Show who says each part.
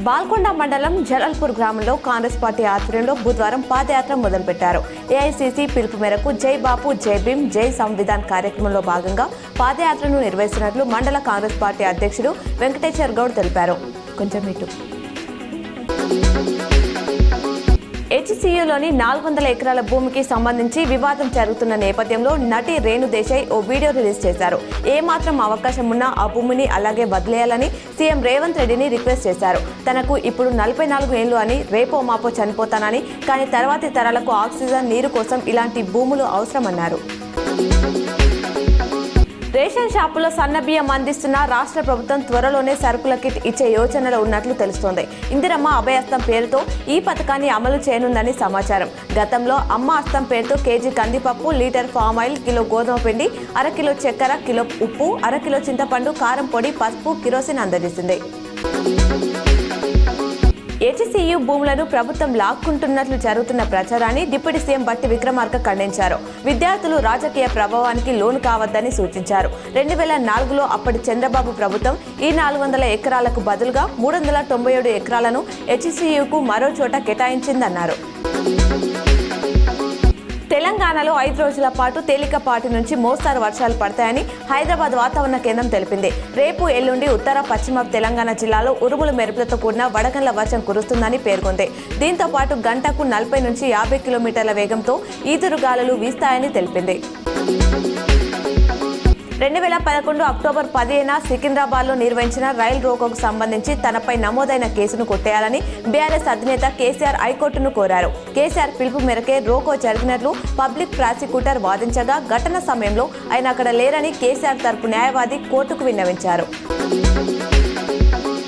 Speaker 1: బాల్కొండ మండలం జలాల్పూర్ గ్రామంలో కాంగ్రెస్ పార్టీ ఆధ్వర్యంలో బుధవారం పాదయాత్ర మొదలుపెట్టారు. ఏఐసీసీ పిలుపు మేరకు జై బాపు జై భీమ్ జై సంవిధాన్ కార్యక్రమంలో భాగంగా పాదయాత్రను నిర్వహిస్తున్నట్లు మండల కాంగ్రెస్ పార్టీ అధ్యక్షుడు వెంకటేశ్వర్ గౌడ్ తెలిపారు. హెచ్సీయూలోని 400 ఎకరాల భూమికి సంబంధించి వివాదం జరుగుతున్న నేపథ్యంలో నటి రేణు దేశాయ్ ఓ వీడియో రిలీజ్ చేశారు. ఏమాత్రం అవకాశం ఉన్నా ఆ భూమిని అలాగే వదిలేయాలని సీఎం రేవంత్ రెడ్డిని రిక్వెస్ట్ చేశారు. తనకు ఇప్పుడు 44 ఏళ్లు అని, రేపో మాపో చనిపోతానని, కానీ తర్వాతి తరాలకు ఆక్సిజన్, నీరు కోసం ఇలాంటి భూములు అవసరమన్నారు. రేషన్ షాపులో సన్నబియ్యం అందిస్తున్న రాష్ట్ర ప్రభుత్వం త్వరలోనే సరుకుల కిట్ ఇచ్చే యోచనలో ఉన్నట్లు తెలుస్తోంది. ఇందిరమ్మ అభయహస్తం పేరుతో ఈ పథకాన్ని అమలు చేయనుందని సమాచారం. గతంలో అమ్మ హస్తం పేరుతో కేజీ కందిపప్పు, లీటర్ ఫామ్ ఆయిల్, కిలో గోధుమ పిండి, అరకిలో చక్కెర, కిలో ఉప్పు, అరకిలో చింతపండు, కారం పొడి, పసుపు, కిరోసిన్ అందజేసింది. హెచ్సీయూ భూములను ప్రభుత్వం లాక్కుంటున్నట్లు జరుగుతున్న ప్రచారాన్ని డిప్యూటీ సీఎం బట్టి విక్రమార్క ఖండించారు. విద్యార్థులు రాజకీయ ప్రభావానికి లోను కావద్దని సూచించారు. 2004లో అప్పటి చంద్రబాబు ప్రభుత్వం ఈ 400 ఎకరాలకు బదులుగా 397 ఎకరాలను హెచ్సీయూకు మరో చోట కేటాయించిందన్నారు. తెలంగాణలో 5 రోజుల పాటు తేలికపాటి నుంచి మోస్తారు వర్షాలు పడతాయని హైదరాబాద్ వాతావరణ కేంద్రం తెలిపింది. రేపు, ఎల్లుండి ఉత్తర, పశ్చిమ తెలంగాణ జిల్లాలో ఉరుములు మెరుపులతో కూడిన వడగండ్ల వర్షం కురుస్తుందని పేర్కొంది. దీంతో పాటు గంటకు 40 నుంచి 50 కిలోమీటర్ల వేగంతో ఈదురుగాలులు వీస్తాయని తెలిపింది. 2011 అక్టోబర్ 10న సికింద్రాబాద్లో నిర్వహించిన రైలు రోకోకు సంబంధించి తనపై నమోదైన కేసును కొట్టేయాలని బీఆర్ఎస్ అధినేత కేసీఆర్ హైకోర్టును కోరారు. కేసీఆర్ పిలుపు మేరకే రోకో జరిగినట్లు పబ్లిక్ ప్రాసిక్యూటర్ వాదించగా ఘటన సమయంలో ఆయన అక్కడ లేరని కేసీఆర్ తరపు న్యాయవాది కోర్టుకు విన్నవించారు.